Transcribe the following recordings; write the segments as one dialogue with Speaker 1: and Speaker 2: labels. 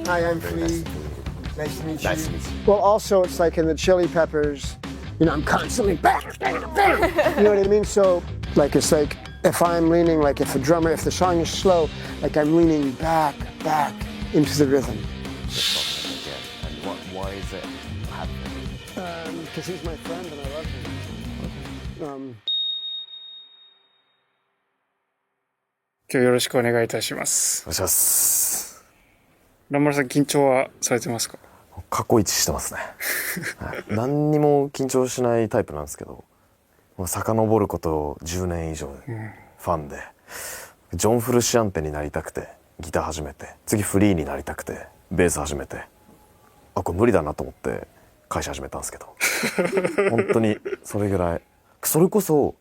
Speaker 1: Hi, I'm Flea. Nice to meet you. Nice to meet you. Well, also, it's like in the Chili Peppers, you know, I'm constantly bang, bang, bang. You know what I mean? So, like, it's like if I'm leaning, like if the song is slow, like I'm leaning back into the rhythm.
Speaker 2: And why is it happening?
Speaker 1: Because he's my friend and I love him.
Speaker 3: 今日よろしくお願いいたします。
Speaker 2: お願いします。
Speaker 3: 蘭丸さん緊張はされてますか？
Speaker 2: 過去一してますね、はい、何にも緊張しないタイプなんですけど、遡ること10年以上ファンで、ジョン・フルシアンテになりたくてギター始めて、次フリーになりたくてベース始めて、これ無理だなと思って会社始めたんですけど本当にそれぐらい。それこそ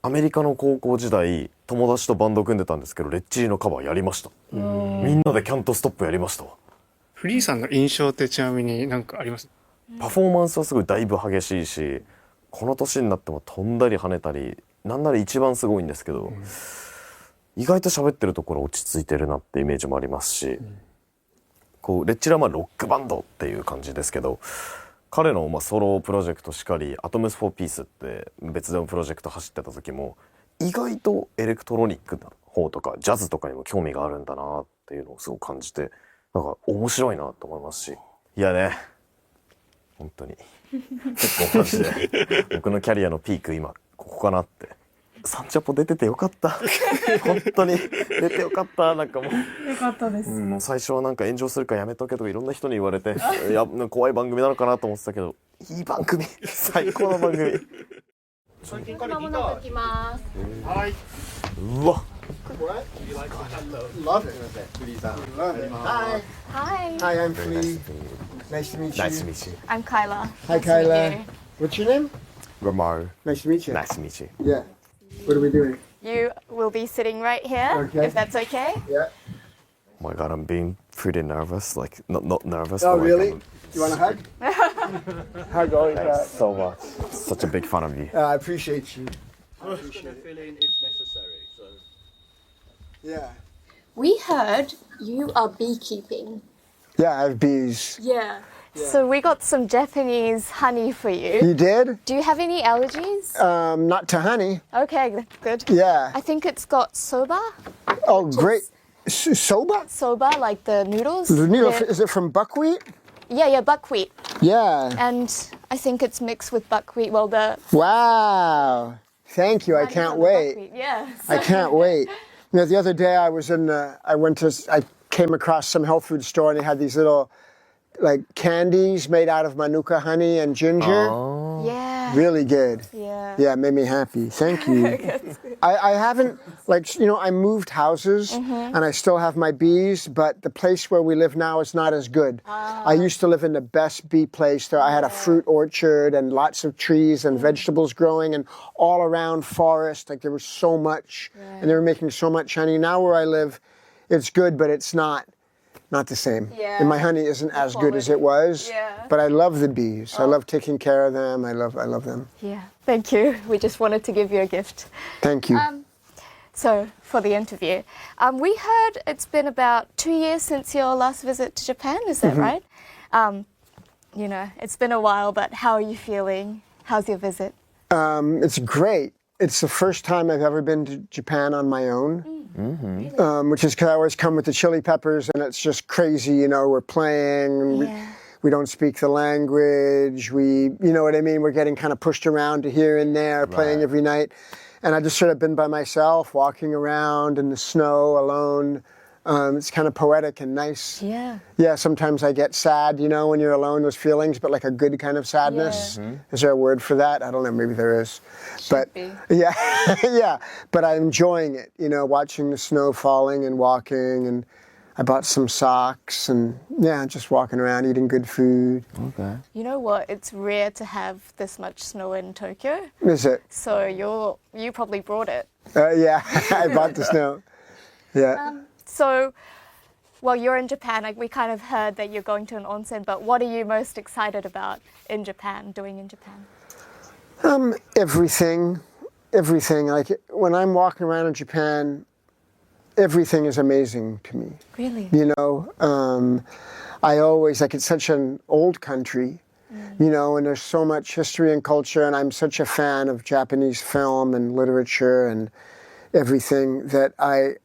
Speaker 2: アメリカの高校時代友達とバンド組んでたんですけど、レッチリのカバーやりました。みんなでキャントストップやりました。
Speaker 3: フリーさんの印象ってちなみに何かあります？
Speaker 2: パフォーマンスはすごいだいぶ激しいし、この年になっても飛んだり跳ねたり、なんなら一番すごいんですけど、意外と喋ってるところ落ち着いてるなってイメージもありますし、こうレッチリはロックバンドっていう感じですけど、彼のソロプロジェクトしかり、アトムス・フォー・ピースって別でのプロジェクト走ってた時も、意外とエレクトロニックな方とかジャズとかにも興味があるんだなっていうのをすごく感じて、なんか面白いなと思いますし、いやね、本当に結構マジで僕のキャリアのピーク今ここかなって。サンジャポ出ててよかった本当に出てよかった。なんかもう
Speaker 4: よかったです、
Speaker 2: もう最初はなんか炎上するからやめとけとかいろんな人に言われていや怖い番組なのかなと思ってたけど、いい番組最高の番組
Speaker 4: 間もなく来ます。
Speaker 3: はい。
Speaker 2: うわ
Speaker 1: Love it. Hi.
Speaker 4: Hi.
Speaker 1: Hi, I'm Flea. Nice to meet you.
Speaker 2: Nice to meet you.
Speaker 4: I'm Kyla.
Speaker 1: Hi,
Speaker 4: Nice to
Speaker 1: Kyla.
Speaker 4: meet you.
Speaker 1: What's your name?
Speaker 2: Ramar.
Speaker 1: Nice to meet you.
Speaker 2: Nice to meet you.
Speaker 1: Yeah. What are we doing?
Speaker 4: You will be sitting right here,
Speaker 1: Okay.
Speaker 4: if that's okay.
Speaker 1: Yeah.
Speaker 2: Oh my god, I'm being pretty nervous. Like not nervous.
Speaker 1: Oh,
Speaker 2: but
Speaker 1: really?
Speaker 2: Like,
Speaker 1: You want a hug? Hug always.
Speaker 2: thanks so much. Such a big fan of you.
Speaker 1: I appreciate you.
Speaker 5: I'm just going to fill in if necessary. So.
Speaker 1: Yeah.
Speaker 4: We heard you are beekeeping.
Speaker 1: Yeah, I have bees.
Speaker 4: Yeah. So we got some Japanese honey for you.
Speaker 1: You did?
Speaker 4: Do you have any allergies?
Speaker 1: Not to honey.
Speaker 4: Okay, good.
Speaker 1: Yeah.
Speaker 4: I think it's got soba.
Speaker 1: Oh, great. Soba?
Speaker 4: Soba, like the noodles.
Speaker 1: The needle,
Speaker 4: They're-
Speaker 1: is it from buckwheat?
Speaker 4: Yeah, buckwheat.
Speaker 1: Yeah.
Speaker 4: And I think it's mixed with buckwheat. Well, the
Speaker 1: Wow. Thank you. I
Speaker 4: honey
Speaker 1: can't
Speaker 4: from the
Speaker 1: wait.
Speaker 4: buckwheat, yeah.
Speaker 1: I can't wait. You know, the other day I came across some health food store and they had these little like candies made out of manuka honey and ginger.
Speaker 4: Yeah.
Speaker 1: Really good.
Speaker 4: Yeah.
Speaker 1: Yeah, it made me happy. Thank you. I haven't, I moved houses and I still have my bees, but the place where we live now is not as good. I used to live in the best bee place. There, I had a fruit orchard and lots of trees and vegetables growing and all around forest. Like there was so much and they were making so much honey. Now where I live, it's good, but it's not the same.
Speaker 4: Yeah.
Speaker 1: And my honey isn't as good as it was.
Speaker 4: Yeah.
Speaker 1: But I love the bees. I love taking care of them. I love them.
Speaker 4: Yeah. Thank you. We just wanted to give you a gift.
Speaker 1: Thank you.
Speaker 4: So, for the interview, we heard it's been about 2 years since your last visit to Japan, is that right? You know, it's been a while, but how are you feeling? How's your visit?
Speaker 1: It's great. It's the first time I've ever been to Japan on my own, which is because I always come with the Chili Peppers and it's just crazy, you know, we're playing, we don't speak the language, you know what I mean, we're getting kind of pushed around to here and there, playing every night. And I just sort of been by myself, walking around in the snow alone. It's kind of poetic and nice.
Speaker 4: Yeah.
Speaker 1: Yeah, sometimes I get sad, you know, when you're alone, those feelings, but like a good kind of sadness. Is there a word for that? I don't know, maybe there is. But
Speaker 4: be.
Speaker 1: yeah, yeah, but I'm enjoying it, you know, watching the snow falling and walking, and I bought some socks and yeah, just walking around eating good food.
Speaker 2: Okay.
Speaker 4: You know what? It's rare to have this much snow in Tokyo.
Speaker 1: Is it?
Speaker 4: So you probably brought it.
Speaker 1: Yeah, I bought the snow. Yeah.
Speaker 4: So, well, you're in Japan. Like, we kind of heard that you're going to an onsen, but what are you most excited about in Japan, doing in Japan?
Speaker 1: Everything. Like when I'm walking around in Japan, everything is amazing to me.
Speaker 4: Really?
Speaker 1: You know, I always, like, it's such an old country, you know, and there's so much history and culture, and I'm such a fan of Japanese film and literature and everything that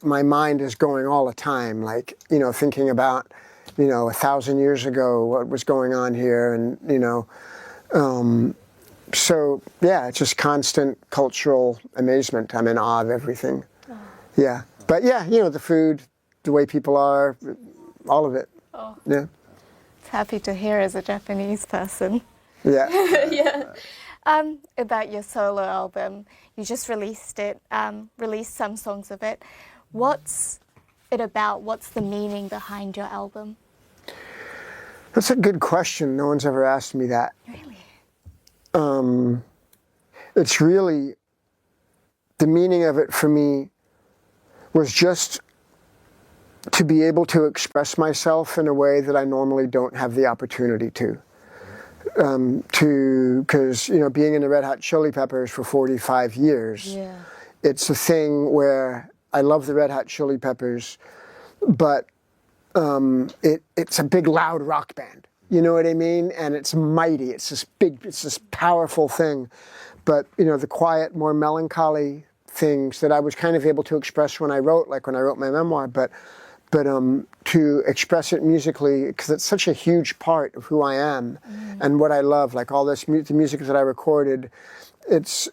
Speaker 1: my mind is going all the time, like, you know, thinking about, you know, 1,000 years ago, what was going on here, and, you know, so, yeah, it's just constant cultural amazement. I'm in awe of everything. Oh. Yeah. But, yeah, you know, the food, the way people are, all of it.
Speaker 4: Oh.
Speaker 1: Yeah.
Speaker 4: It's happy to hear as a Japanese person.
Speaker 1: Yeah.
Speaker 4: Yeah. About your solo album, you just released it, released some songs of it. What's it about? What's the meaning behind your album?
Speaker 1: That's a good question. No one's ever asked me that.
Speaker 4: Really?
Speaker 1: It's really, the meaning of it for me was just to be able to express myself in a way that I normally don't have the opportunity to. Because, you know, being in the Red Hot Chili Peppers for 45 years,
Speaker 4: Yeah.
Speaker 1: it's a thing where I love the Red Hot Chili Peppers, but it's a big, loud rock band. You know what I mean? And it's mighty. It's this big, it's this powerful thing. But, you know, the quiet, more melancholy things that I was kind of able to express when I wrote, like when I wrote my memoir, but to express it musically, because it's such a huge part of who I am and what I love, like all this the music that I recorded, it's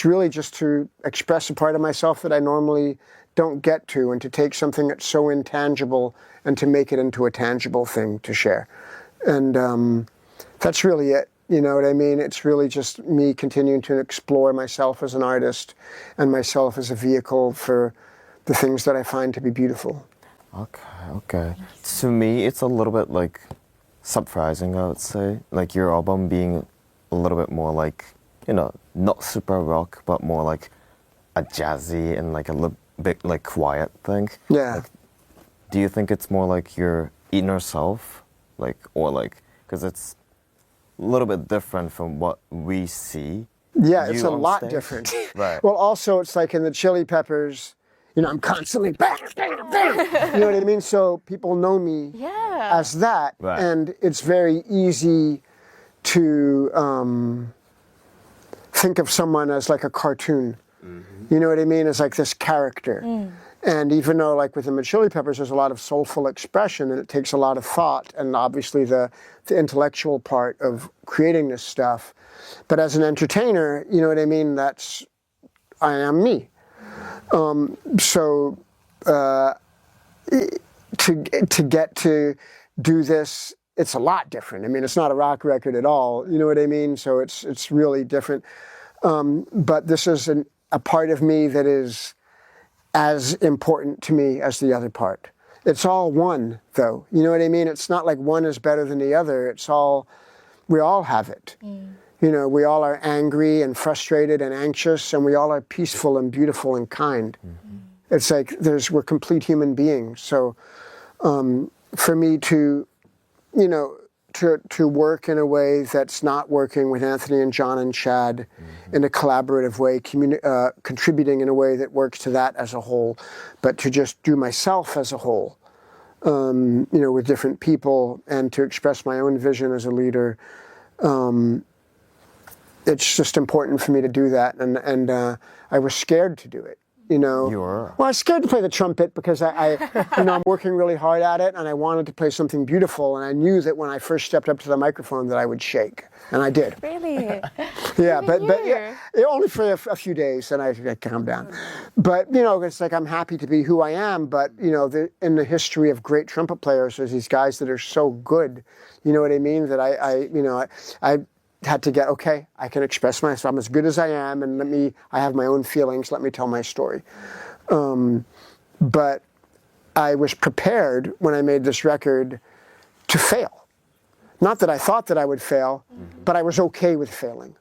Speaker 1: really just to express a part of myself that I normally don't get to, and to take something that's so intangible and to make it into a tangible thing to share. And that's really it. You know what I mean? It's really just me continuing to explore myself as an artist and myself as a vehicle for the things that I find to be beautiful.
Speaker 2: Okay. To me, it's a little bit like surprising, I would say. Like your album being a little bit more like, you know, not super rock, but more like a jazzy and like a little bit like quiet thing.
Speaker 1: Yeah.
Speaker 2: Like, do you think it's more like your inner self? Like, or like, because it's a little bit different from what we see.
Speaker 1: Yeah, it's
Speaker 2: you
Speaker 1: a
Speaker 2: on
Speaker 1: lot
Speaker 2: stage?
Speaker 1: different.
Speaker 2: Right.
Speaker 1: Well, also, it's like in the Chili Peppers, you know, I'm constantly bang, bang, bang. You know what I mean? So people know me
Speaker 4: Yeah.
Speaker 1: as that.
Speaker 2: Right.
Speaker 1: And it's very easy to think of someone as like a cartoon. You know what I mean? As like this character. And even though, like with the Chili Peppers, there's a lot of soulful expression and it takes a lot of thought and obviously the intellectual part of creating this stuff. But as an entertainer, you know what I mean? I am me. So to get to do this, it's a lot different. I mean, it's not a rock record at all. You know what I mean? So it's really different. But this is a part of me that is as important to me as the other part. It's all one, though. You know what I mean? It's not like one is better than the other. We all have it. You know, we all are angry and frustrated and anxious, and we all are peaceful and beautiful and kind. It's like we're complete human beings. So for me to, you know, to work in a way that's not working with Anthony and John and Chad in a collaborative way, contributing in a way that works to that as a whole, but to just do myself as a whole, you know, with different people, and to express my own vision as a leader. It's just important for me to do that, and I was scared to do it. You know,
Speaker 2: You were?
Speaker 1: Well, I was scared to play the trumpet because I you know, I'm working really hard at it, and I wanted to play something beautiful, and I knew that when I first stepped up to the microphone that I would shake, and I did.
Speaker 4: Really?
Speaker 1: Yeah, but
Speaker 4: you.
Speaker 1: only for a few days, and I calmed down. But you know, it's like I'm happy to be who I am. But you know, in the history of great trumpet players, there's these guys that are so good. You know what I mean? That I had to get, okay, I can express myself. I'm as good as I am, and I have my own feelings. Let me tell my story. But I was prepared when I made this record to fail. Not that I thought that I would fail, but I was okay with failing.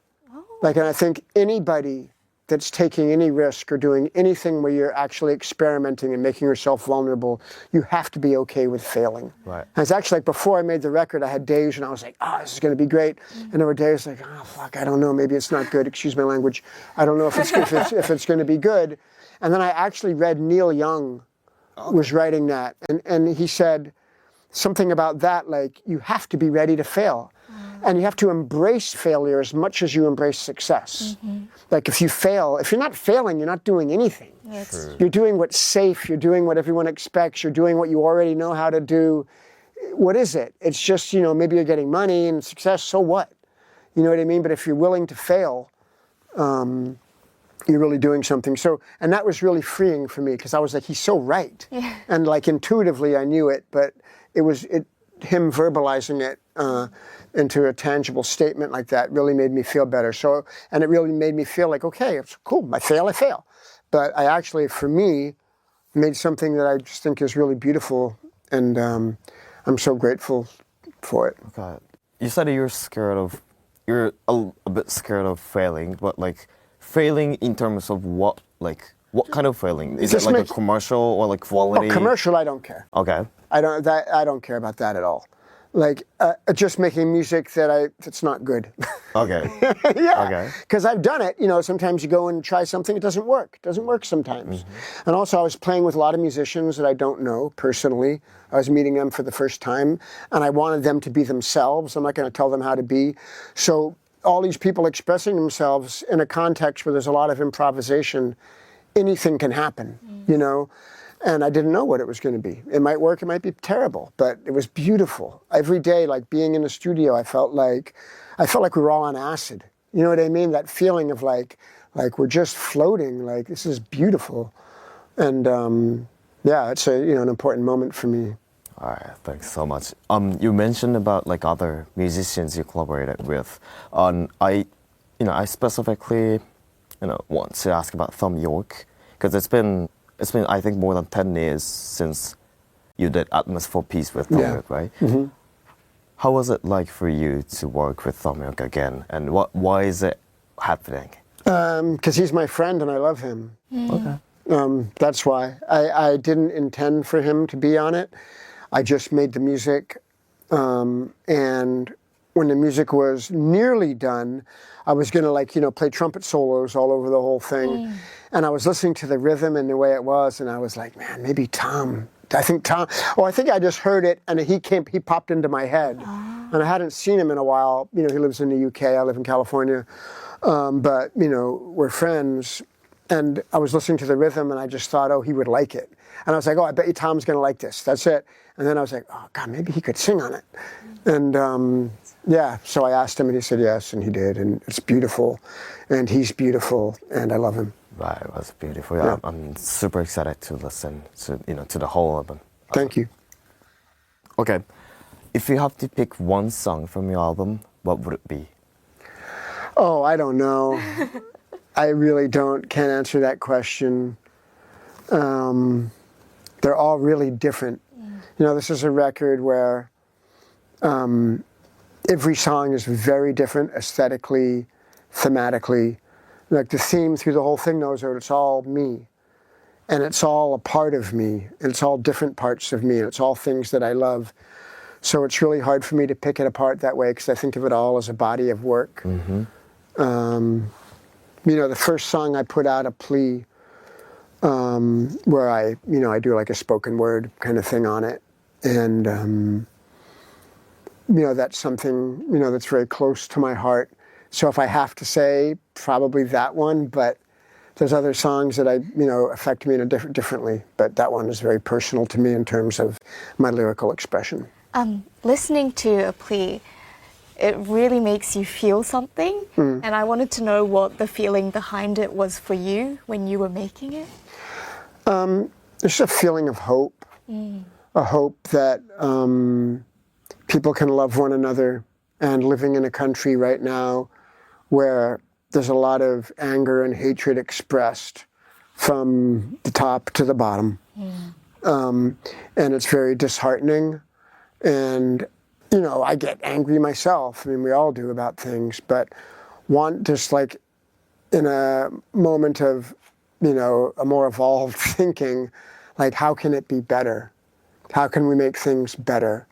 Speaker 1: Like, and I think anybody that's taking any risk or doing anything where you're actually experimenting and making yourself vulnerable, you have to be okay with failing.
Speaker 2: Right.
Speaker 1: And it's actually like before I made the record, I had days and I was like, oh, this is going to be great. And there were days like, oh, fuck, I don't know, maybe it's not good. Excuse my language. I don't know if it's going to be good. And then I actually read Neil Young was writing that. And he said something about that, like, you have to be ready to fail. And you have to embrace failure as much as you embrace success. Like if you fail, if you're not failing, you're not doing anything. You're doing what's safe, you're doing what everyone expects, you're doing what you already know how to do. What is it? It's just, you know, maybe you're getting money and success, so what? You know what I mean? But if you're willing to fail, you're really doing something. So, and that was really freeing for me because I was like, he's so right. And like intuitively I knew it, but it was him verbalizing it into a tangible statement like that really made me feel better. So, and it really made me feel like, okay, it's cool. I fail. But I actually, for me, made something that I just think is really beautiful, and I'm so grateful for it.
Speaker 2: Okay. You said you're a bit scared of failing, but like failing in terms of what kind of failing? Is it like a commercial or like quality?
Speaker 1: Oh, commercial, I don't care.
Speaker 2: Okay.
Speaker 1: I don't care about that at all. Like just making music that's not good.
Speaker 2: Okay.
Speaker 1: Yeah.
Speaker 2: Okay.
Speaker 1: Because I've done it. You know, sometimes you go and try something, it doesn't work. It doesn't work sometimes. And also I was playing with a lot of musicians that I don't know personally. I was meeting them for the first time, and I wanted them to be themselves. I'm not going to tell them how to be. So all these people expressing themselves in a context where there's a lot of improvisation, anything can happen, you know? And I didn't know what it was going to be. It might work, it might be terrible, but it was beautiful. Every day, like being in the studio, I felt like we were all on acid. You know what I mean? That feeling of like we're just floating, like this is beautiful. And yeah, it's an important moment for me.
Speaker 2: All right, thanks so much. You mentioned about like other musicians you collaborated with. I specifically, want to ask about Thom Yorke, because it's been I think more than 10 years since you did Atmos for Peace with Thom Yorke, right? Mm-hmm. How was it like for you to work with Thom Yorke again, and why is it happening?
Speaker 1: Because he's my friend and I love him. Okay. That's why. I didn't intend for him to be on it. I just made the music, and when the music was nearly done, I was going to play trumpet solos all over the whole thing. And I was listening to the rhythm and the way it was, and I was like, man, maybe Tom. I think I just heard it, and he popped into my head. And I hadn't seen him in a while. You know, he lives in the UK, I live in California. But, we're friends. And I was listening to the rhythm, and I just thought, oh, he would like it. And I was like, oh, I bet you Tom's going to like this. That's it. And then I was like, oh, God, maybe he could sing on it. And so I asked him, and he said yes, and he did. And it's beautiful, and he's beautiful, and I love him.
Speaker 2: Right, it was beautiful.
Speaker 1: Yeah.
Speaker 2: I'm super excited to listen to the whole album.
Speaker 1: Thank you.
Speaker 2: Okay, if you have to pick one song from your album, what would it be?
Speaker 1: Oh, I don't know. I really can't answer that question. They're all really different. This is a record where every song is very different aesthetically, thematically. Like the theme through the whole thing knows that it's all me. And it's all a part of me. And it's all different parts of me. And it's all things that I love. So it's really hard for me to pick it apart that way because I think of it all as a body of work. Mm-hmm. The first song I put out, A Plea, where I do like a spoken word kind of thing on it. And, that's something, that's very close to my heart. So if I have to say, probably that one, but there's other songs that affect me in differently. But that one is very personal to me in terms of my lyrical expression.
Speaker 4: Listening to A Plea, it really makes you feel something. And I wanted to know what the feeling behind it was for you when you were making it.
Speaker 1: There's a feeling of hope, a hope that people can love one another. And living in a country right now where there's a lot of anger and hatred expressed from the top to the bottom. And it's very disheartening. And, I get angry myself. I mean, we all do about things, but in a moment of, a more evolved thinking, like how can it be better? How can we make things better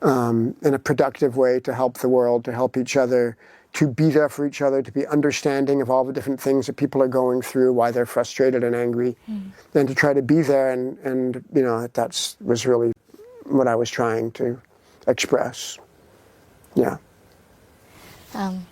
Speaker 1: in a productive way to help the world, to help each other, to be there for each other, to be understanding of all the different things that people are going through, why they're frustrated and angry, and to try to be there. And that was really what I was trying to express. Yeah.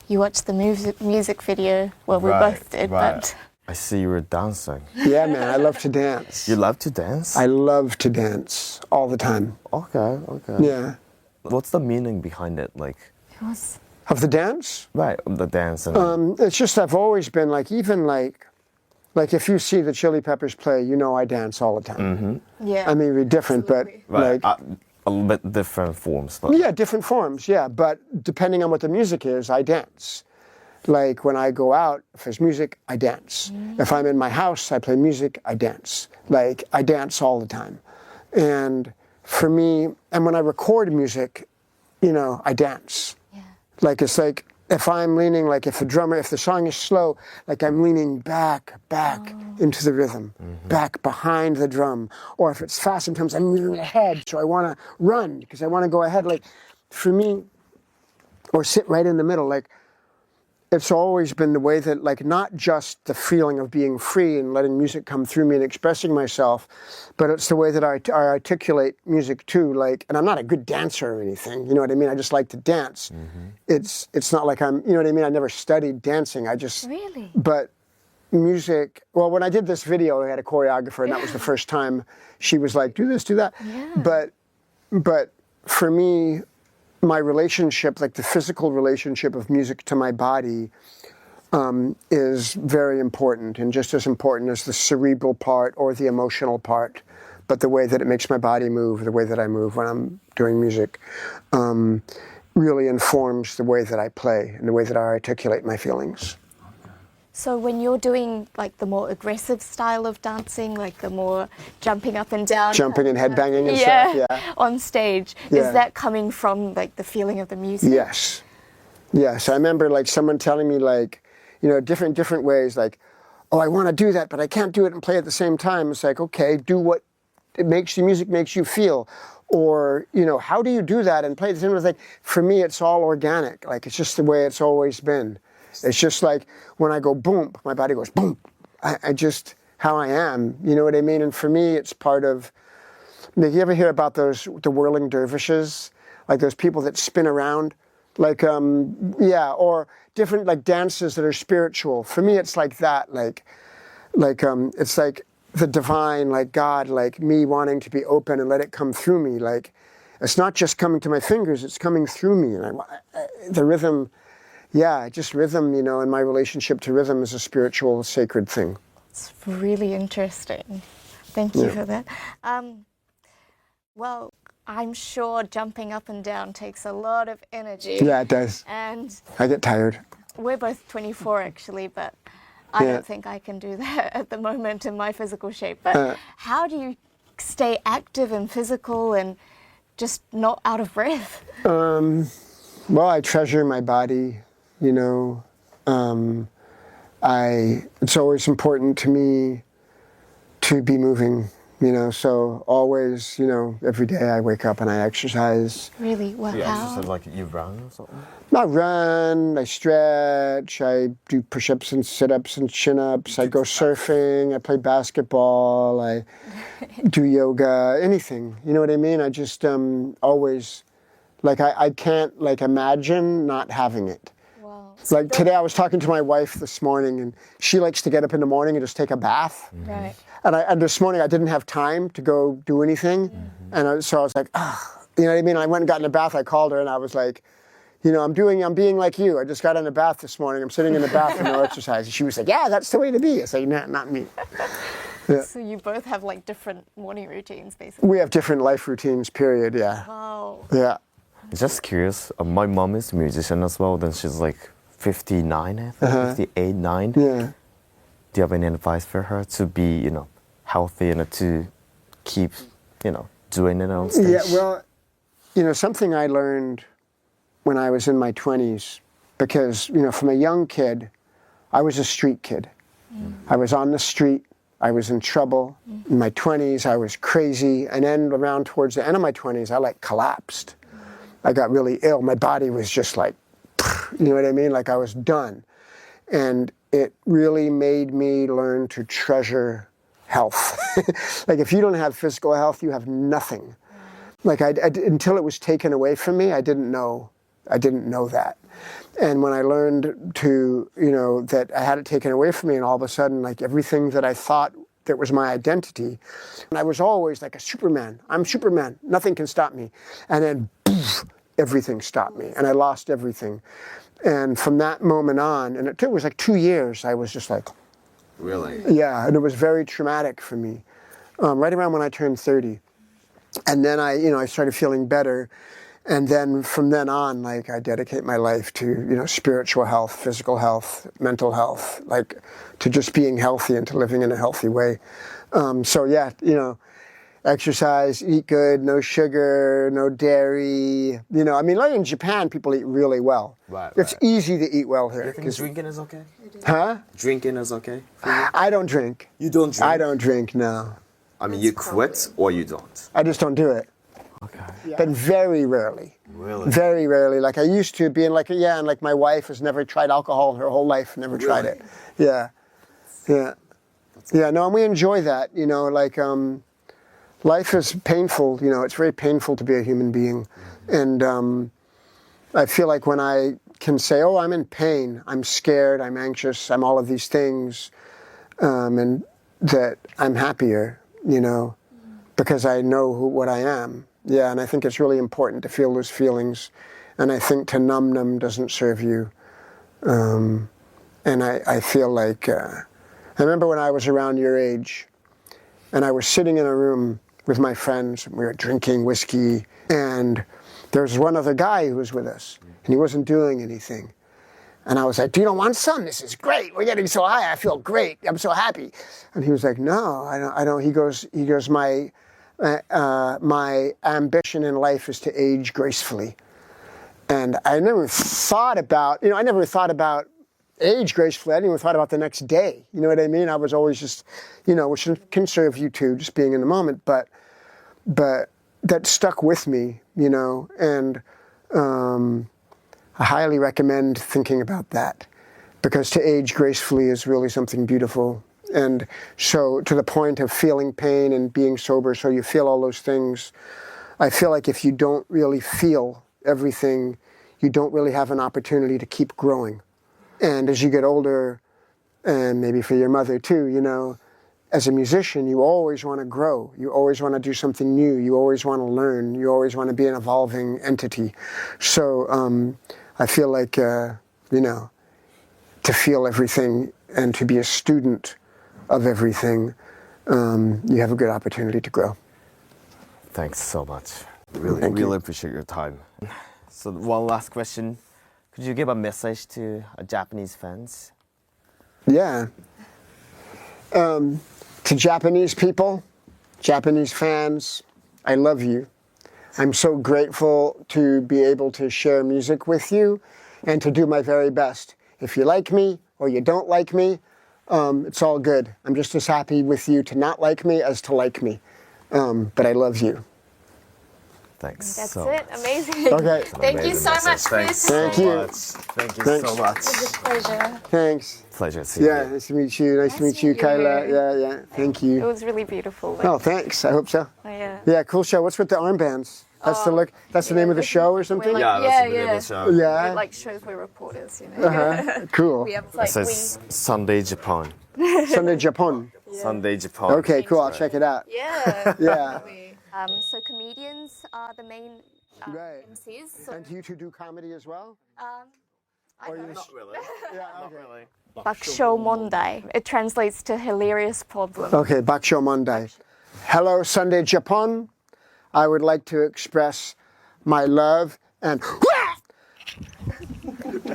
Speaker 4: You watched the music video. Well, we
Speaker 2: Right,
Speaker 4: both did,
Speaker 2: right.
Speaker 4: but
Speaker 2: I see you were dancing.
Speaker 1: Yeah, man, I love to dance.
Speaker 2: You love to dance?
Speaker 1: I love to dance all the time.
Speaker 2: Okay.
Speaker 1: Yeah.
Speaker 2: What's the meaning behind it? Like,
Speaker 4: it was.
Speaker 1: Of the dance?
Speaker 2: right, the dance and
Speaker 1: It's just I've always been like, even like if you see the Chili Peppers play, I dance all the time.
Speaker 4: Yeah.
Speaker 1: I mean, we're different,
Speaker 4: Absolutely.
Speaker 1: but
Speaker 2: right,
Speaker 1: like,
Speaker 2: a little bit different forms. But
Speaker 1: yeah, different forms, yeah. But depending on what the music is, I dance. Like when I go out, if there's music, I dance. If I'm in my house, I play music, I dance. Like I dance all the time. And for me, and when I record music, I dance.
Speaker 4: Yeah.
Speaker 1: Like it's like if I'm leaning, like if the song is slow, like I'm leaning back into the rhythm, back behind the drum. Or if it's fast, sometimes I'm moving ahead, so I want to run because I want to go ahead. Like for me, or sit right in the middle. Like it's always been the way that, like, not just the feeling of being free and letting music come through me and expressing myself, but it's the way that I articulate music too. Like, and I'm not a good dancer or anything, you know what I mean? I just like to dance. It's not like I'm, you know what I mean? I never studied dancing. I just,
Speaker 4: Really?
Speaker 1: but music, well, when I did this video, I had a choreographer, and that was the first time she was like, do this, do that.
Speaker 4: Yeah.
Speaker 1: But for me, my relationship, like the physical relationship of music to my body, is very important, and just as important as the cerebral part or the emotional part. But the way that it makes my body move, the way that I move when I'm doing music, really informs the way that I play and the way that I articulate my feelings.
Speaker 4: So when you're doing like the more aggressive style of dancing, like the more jumping up and down,
Speaker 1: Jumping and headbanging and stuff, yeah.
Speaker 4: on stage,
Speaker 1: Yeah.
Speaker 4: is that coming from like the feeling of the music?
Speaker 1: Yes. Yes. I remember like someone telling me like, different ways, like, oh, I want to do that, but I can't do it and play at the same time. It's like, okay, do what music makes you feel. Or, how do you do that and play at the same time? It's like, for me, it's all organic. Like, it's just the way it's always been. It's just like when I go boom, my body goes boom. I just, how I am, you know what I mean? And for me, it's part of, you ever hear about the whirling dervishes? Like those people that spin around? Like, or different like dances that are spiritual. For me, it's like that, it's like the divine, like God, like me wanting to be open and let it come through me. Like, it's not just coming to my fingers, it's coming through me. And the rhythm, just rhythm, and my relationship to rhythm is a spiritual, sacred thing.
Speaker 4: It's really interesting. Thank you for that. Well, I'm sure jumping up and down takes a lot of energy.
Speaker 1: Yeah, it does.
Speaker 4: And
Speaker 1: I get tired.
Speaker 4: we're both 24 actually, but I
Speaker 1: Yeah.
Speaker 4: don't think I can do that at the moment in my physical shape. But how do you stay active and physical and just not out of breath?
Speaker 1: Well, I treasure my body, it's always important to me to be moving, so always, every day I wake up and I exercise.
Speaker 4: Really? Well,
Speaker 2: you
Speaker 4: how?
Speaker 2: said like you run or something?
Speaker 1: I run, I stretch, I do push-ups and sit-ups and chin-ups, I go surfing, I play basketball, I do yoga, anything, you know what I mean? I just always, like I can't like imagine not having it.
Speaker 4: Wow.
Speaker 1: Like today I was talking to my wife this morning, and she likes to get up in the morning and just take a bath.
Speaker 4: Right.
Speaker 1: And this morning I didn't have time to go do anything. And so I was like, you know what I mean? I went and got in the bath, I called her and I was like, I'm being like you. I just got in the bath this morning. I'm sitting in the bath and no exercise. And she was like, yeah, that's the way to be. I said, nah, not me. Yeah.
Speaker 4: So you both have like different morning routines, basically.
Speaker 1: We have different life routines, period, yeah.
Speaker 4: Wow.
Speaker 1: Yeah.
Speaker 2: Just curious, my mom is a musician as well, then she's like 59, I think, 58, 9.
Speaker 1: Yeah.
Speaker 2: Do you have any advice for her to be, healthy and to keep, doing it on stage?
Speaker 1: Yeah, well, something I learned when I was in my 20s, because, from a young kid, I was a street kid. I was on the street. I was in trouble. In my 20s, I was crazy. And then around towards the end of my 20s, I like collapsed. I got really ill. My body was just like, you know what I mean? Like I was done. And it really made me learn to treasure health. Like if you don't have physical health, you have nothing. Like until it was taken away from me, I didn't know that. And when I learned to, that I had it taken away from me, and all of a sudden, like everything that I thought that was my identity, and I was always like a Superman. I'm Superman. Nothing can stop me. And then, poof, everything stopped me, and I lost everything. And from that moment on, and it was like 2 years, I was just like,
Speaker 2: Really?
Speaker 1: yeah, and it was very traumatic for me. Right around when I turned 30. And then I started feeling better. And then from then on, like I dedicate my life to, spiritual health, physical health, mental health, like to just being healthy and to living in a healthy way. So yeah, exercise, eat good, no sugar, no dairy. Like in Japan, people eat really well.
Speaker 2: Right.
Speaker 1: It's easy to eat well here.
Speaker 2: You think drinking is okay?
Speaker 1: Huh?
Speaker 2: Drinking is okay for you?
Speaker 1: I don't drink.
Speaker 2: You don't drink?
Speaker 1: I don't drink, no.
Speaker 2: I mean, you quit or you don't?
Speaker 1: I just don't do it.
Speaker 2: Okay.
Speaker 1: But very rarely.
Speaker 2: Really?
Speaker 1: Very rarely. Like I used to being like, yeah, and like my wife has never tried alcohol in her whole life, never tried it. Yeah. Yeah. Yeah, no, and we enjoy that, life is painful, it's very painful to be a human being. And I feel like when I can say, oh, I'm in pain, I'm scared, I'm anxious, I'm all of these things, and that I'm happier, because I know what I am. Yeah, and I think it's really important to feel those feelings. And I think to numb them doesn't serve you. And I feel like, I remember when I was around your age, and I was sitting in a room with my friends, and we were drinking whiskey, and there was one other guy who was with us, and he wasn't doing anything. And I was like, do you don't want some? This is great. We're getting so high. I feel great. I'm so happy. And he was like, no, I don't. He goes, my ambition in life is to age gracefully. And I never thought about, age gracefully. I didn't even thought about the next day. You know what I mean? I was always just, which can serve you too, just being in the moment. But that stuck with me, and I highly recommend thinking about that, because to age gracefully is really something beautiful. And so to the point of feeling pain and being sober, so you feel all those things, I feel like if you don't really feel everything, you don't really have an opportunity to keep growing. And as you get older, and maybe for your mother too, as a musician, you always want to grow. You always want to do something new. You always want to learn. You always want to be an evolving entity. So I feel like, to feel everything and to be a student of everything, you have a good opportunity to grow.
Speaker 2: Thanks so much. Really appreciate your time. So one last question. Could you give a message to Japanese fans?
Speaker 1: Yeah. To Japanese people, Japanese fans, I love you. I'm so grateful to be able to share music with you and to do my very best. If you like me or you don't like me, it's all good. I'm just as happy with you to not like me as to like me. But I love you.
Speaker 2: Thanks.
Speaker 4: That's
Speaker 2: so
Speaker 4: it.
Speaker 2: much.
Speaker 4: Amazing.
Speaker 1: Okay.
Speaker 4: Thank you so much, Chris.
Speaker 1: Thank you.
Speaker 2: Thank you
Speaker 1: Thanks.
Speaker 2: so much.
Speaker 4: It was a pleasure.
Speaker 1: Thanks.
Speaker 2: Pleasure to see you.
Speaker 1: Yeah, nice to meet you. Nice to meet you, Kyla. Yeah. Thank
Speaker 4: It
Speaker 1: you.
Speaker 4: was really beautiful.
Speaker 1: Oh, thanks. I hope so.
Speaker 4: Yeah.
Speaker 1: Yeah, cool show. What's with the armbands? That's the look. That's the name of the show or something?
Speaker 4: We're
Speaker 2: Yeah,
Speaker 4: like,
Speaker 2: that's the name of the show.
Speaker 1: Yeah.
Speaker 4: We're like shows we're reporters,
Speaker 1: Cool.
Speaker 4: We have
Speaker 2: It
Speaker 4: like
Speaker 2: says Sunday Japan.
Speaker 1: Sunday Japan.
Speaker 2: Sunday Japan.
Speaker 1: Okay, cool. I'll check it out.
Speaker 4: Yeah.
Speaker 1: Yeah.
Speaker 4: So comedians are the main
Speaker 1: Right.
Speaker 4: MCs. So,
Speaker 1: And you two do comedy as well?
Speaker 4: I don't know.
Speaker 2: Not really.
Speaker 1: Yeah,
Speaker 2: Not
Speaker 1: okay.
Speaker 2: really.
Speaker 4: Bakusho Mondai. It translates to hilarious problem.
Speaker 1: Okay, Bakusho Monday. Hello, Sunday Japan. I would like to express my love and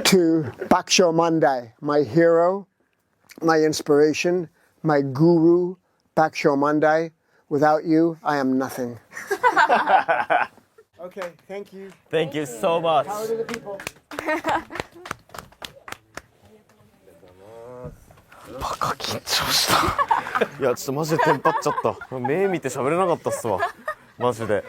Speaker 1: to Bakusho Monday, my hero, my inspiration, my guru, Bakusho Monday. Without you, I am nothing. Okay, thank you.
Speaker 2: Thank you so much.
Speaker 1: Power to the people.
Speaker 2: バカ緊張したいやちょっとマジでテンパっちゃった目見て喋れなかったっすわマジで